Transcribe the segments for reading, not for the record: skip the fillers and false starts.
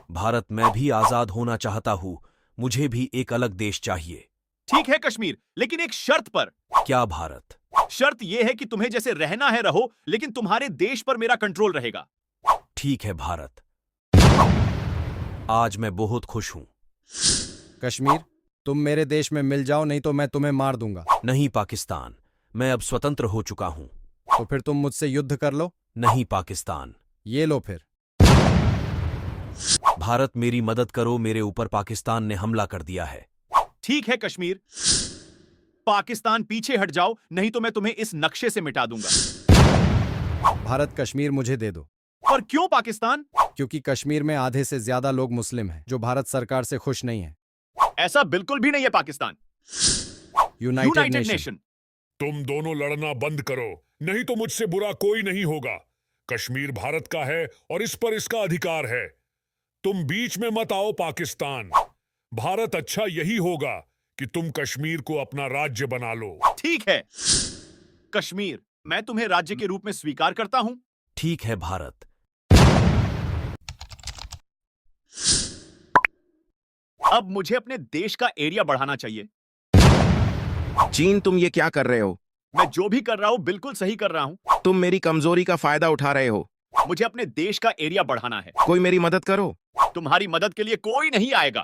भारत, मैं भी आजाद होना चाहता हूँ। मुझे भी एक अलग देश चाहिए। ठीक है कश्मीर, लेकिन एक शर्त पर। क्या भारत? शर्त यह है कि तुम्हें जैसे रहना है रहो, लेकिन तुम्हारे देश पर मेरा कंट्रोल रहेगा। ठीक है भारत। आज मैं बहुत खुश हूँ। कश्मीर, तुम मेरे देश में मिल जाओ, नहीं तो मैं तुम्हें मार दूंगा। नहीं पाकिस्तान, मैं अब स्वतंत्र हो चुका हूँ। तो फिर तुम मुझसे युद्ध कर लो। नहीं पाकिस्तान। ये लो फिर। भारत, मेरी मदद करो, मेरे ऊपर पाकिस्तान ने हमला कर दिया है। ठीक है कश्मीर, पाकिस्तान पीछे हट जाओ, नहीं तो मैं तुम्हें इस नक्शे से मिटा दूंगा। भारत, कश्मीर मुझे दे दो। पर क्यों पाकिस्तान? क्योंकि कश्मीर में आधे से ज्यादा लोग मुस्लिम हैं, जो भारत सरकार से खुश नहीं है। ऐसा बिल्कुल भी नहीं है पाकिस्तान। United nation. तुम दोनों लड़ना बंद करो, नहीं तो मुझसे बुरा कोई नहीं होगा। कश्मीर भारत का है और इस पर इसका अधिकार है। तुम बीच में मत आओ पाकिस्तान। भारत, अच्छा यही होगा कि तुम कश्मीर को अपना राज्य बना लो। ठीक है कश्मीर, मैं तुम्हें राज्य के रूप में स्वीकार करता हूं। ठीक है भारत। अब मुझे अपने देश का एरिया बढ़ाना चाहिए। चीन, तुम ये क्या कर रहे हो? मैं जो भी कर रहा हूं बिल्कुल सही कर रहा हूं। तुम मेरी कमजोरी का फायदा उठा रहे हो। मुझे अपने देश का एरिया बढ़ाना है। कोई मेरी मदद करो। तुम्हारी मदद के लिए कोई नहीं आएगा।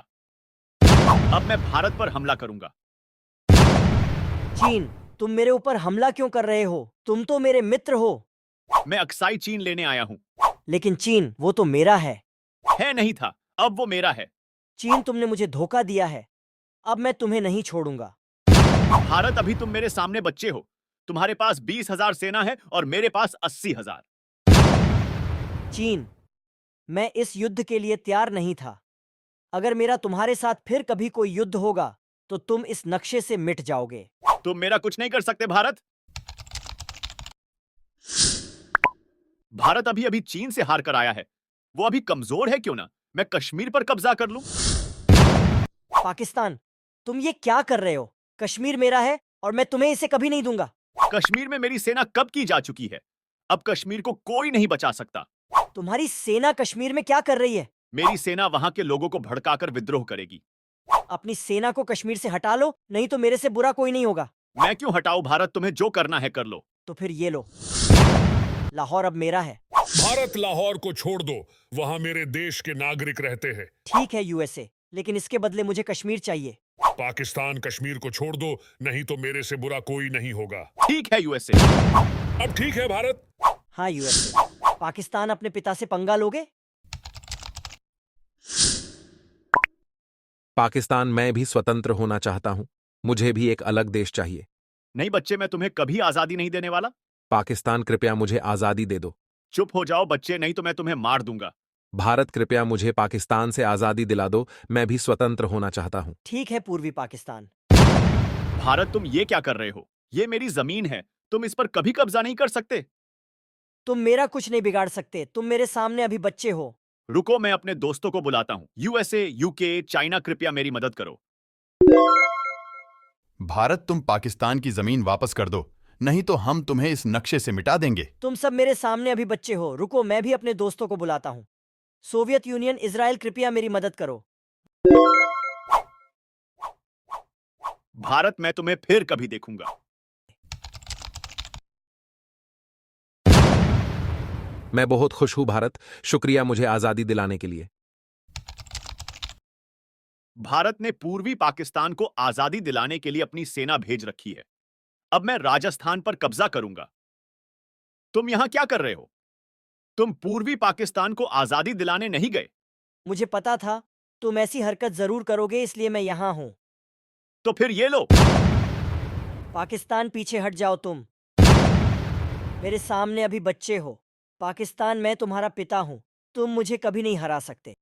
अब मैं भारत पर हमला करूंगा। चीन, तुम मेरे ऊपर हमला क्यों कर रहे हो? तुम तो मेरे मित्र हो। मैं अक्साई चीन लेने आया हूं। लेकिन चीन, वो तो मेरा है। नहीं था, अब वो मेरा है। चीन, तुमने मुझे धोखा दिया है। अब मैं तुम्हें नहीं छोड़ूंगा। भारत, अभी तुम मेरे सामने बच्चे हो। तुम्हारे पास 20,000 सेना है और मेरे पास 80,000। चीन, मैं इस युद्ध के लिए तैयार नहीं था। अगर मेरा तुम्हारे साथ फिर कभी कोई युद्ध होगा तो तुम इस नक्शे से मिट जाओगे। तुम मेरा कुछ नहीं कर सकते भारत। भारत अभी अभी चीन से हार कर आया है। वो अभी कमजोर है, क्यों ना मैं कश्मीर पर कब्जा कर लूं। पाकिस्तान, तुम ये क्या कर रहे हो? कश्मीर मेरा है और मैं तुम्हें इसे कभी नहीं दूंगा। कश्मीर में मेरी सेना कब की जा चुकी है। अब कश्मीर को कोई नहीं बचा सकता। तुम्हारी सेना कश्मीर में क्या कर रही है? मेरी सेना वहां के लोगों को भड़काकर विद्रोह करेगी। अपनी सेना को कश्मीर से हटा लो, नहीं तो मेरे से बुरा कोई नहीं होगा। मैं क्यों हटाऊं भारत, तुम्हें जो करना है कर लो। तो फिर ये लो, लाहौर अब मेरा है। भारत, लाहौर को छोड़ दो, वहां मेरे देश के नागरिक रहते हैं। ठीक है यूएसए, लेकिन इसके बदले मुझे कश्मीर चाहिए। पाकिस्तान, कश्मीर को छोड़ दो, नहीं तो मेरे से बुरा कोई नहीं होगा। ठीक है यूएसए। अब ठीक है भारत। हाँ यूएसए, पाकिस्तान, अपने पिता से पंगा लोगे? पाकिस्तान, मैं भी स्वतंत्र होना चाहता हूं। मुझे भी एक अलग देश चाहिए। नहीं बच्चे, मैं तुम्हें कभी आजादी नहीं देने वाला। पाकिस्तान, कृपया मुझे आजादी दे दो। चुप हो जाओ बच्चे, नहीं तो मैं तुम्हें मार दूंगा। भारत, कृपया मुझे पाकिस्तान से आजादी दिला दो। मैं भी स्वतंत्र होना चाहता हूं। ठीक है पूर्वी पाकिस्तान। भारत, तुम ये क्या कर रहे हो? ये मेरी जमीन है, तुम इस पर कभी कब्जा नहीं कर सकते। तुम मेरा कुछ नहीं बिगाड़ सकते। तुम मेरे सामने अभी बच्चे हो। रुको, मैं अपने दोस्तों को बुलाता हूं। यूएसए, यूके, चाइना, कृपया मेरी मदद करो। भारत, तुम पाकिस्तान की जमीन वापस कर दो, नहीं तो हम तुम्हें इस नक्शे से मिटा देंगे। तुम सब मेरे सामने अभी बच्चे हो। रुको, मैं भी अपने दोस्तों को बुलाता हूँ। सोवियत यूनियन, इजराइल, कृपया मेरी मदद करो। भारत, मैं तुम्हें फिर कभी देखूंगा। मैं बहुत खुश हूं भारत। शुक्रिया मुझे आजादी दिलाने के लिए। भारत ने पूर्वी पाकिस्तान को आजादी दिलाने के लिए अपनी सेना भेज रखी है। अब मैं राजस्थान पर कब्जा करूंगा। तुम यहां क्या कर रहे हो? तुम पूर्वी पाकिस्तान को आजादी दिलाने नहीं गए। मुझे पता था तुम ऐसी हरकत जरूर करोगे, इसलिए मैं यहां हूं। तो फिर ये लो। पाकिस्तान, पीछे हट जाओ। तुम मेरे सामने अभी बच्चे हो। पाकिस्तान, मैं तुम्हारा पिता हूं। तुम मुझे कभी नहीं हरा सकते।